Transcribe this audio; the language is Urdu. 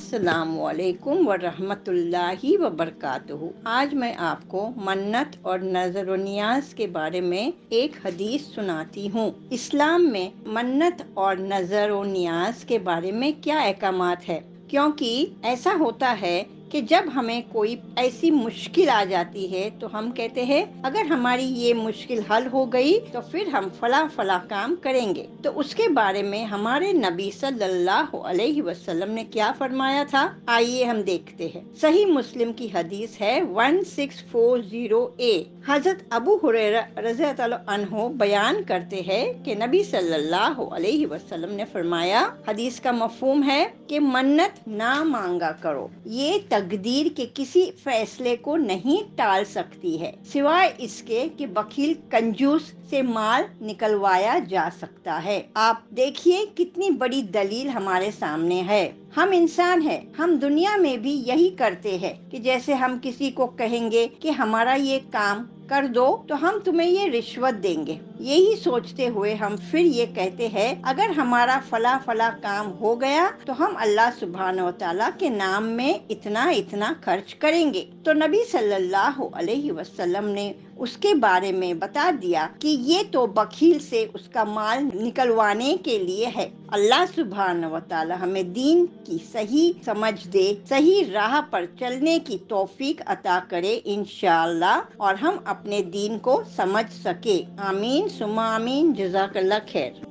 السلام علیکم ورحمۃ اللہ وبرکاتہ۔ آج میں آپ کو منت اور نظر و نیاز کے بارے میں ایک حدیث سناتی ہوں۔ اسلام میں منت اور نظر و نیاز کے بارے میں کیا احکامات ہے، کیونکہ ایسا ہوتا ہے کہ جب ہمیں کوئی ایسی مشکل آ جاتی ہے تو ہم کہتے ہیں اگر ہماری یہ مشکل حل ہو گئی تو پھر ہم فلاں کام کریں گے۔ تو اس کے بارے میں ہمارے نبی صلی اللہ علیہ وسلم نے کیا فرمایا تھا، آئیے ہم دیکھتے ہیں۔ صحیح مسلم کی حدیث ہے 1640A۔ حضرت ابو ہریرہ رضی اللہ عنہ بیان کرتے ہیں کہ نبی صلی اللہ علیہ وسلم نے فرمایا، حدیث کا مفہوم ہے کہ منت نہ مانگا کرو، یہ تقدیر کے کسی فیصلے کو نہیں ٹال سکتی ہے سوائے اس کے کہ بخیل کنجوس سے مال نکلوایا جا سکتا ہے۔ آپ دیکھیے کتنی بڑی دلیل ہمارے سامنے ہے۔ ہم انسان ہیں، ہم دنیا میں بھی یہی کرتے ہیں کہ جیسے ہم کسی کو کہیں گے کہ ہمارا یہ کام کر دو تو ہم تمہیں یہ رشوت دیں گے، یہی سوچتے ہوئے ہم پھر یہ کہتے ہیں اگر ہمارا فلاں کام ہو گیا تو ہم اللہ سبحانہ و تعالیٰ کے نام میں اتنا خرچ کریں گے۔ تو نبی صلی اللہ علیہ وسلم نے اس کے بارے میں بتا دیا کہ یہ تو بخیل سے اس کا مال نکلوانے کے لیے ہے۔ اللہ سبحانہ و تعالی ہمیں دین کی صحیح سمجھ دے، صحیح راہ پر چلنے کی توفیق عطا کرے انشاءاللہ، اور ہم اپنے دین کو سمجھ سکے۔ آمین ثم آمین۔ جزاک اللہ خیر۔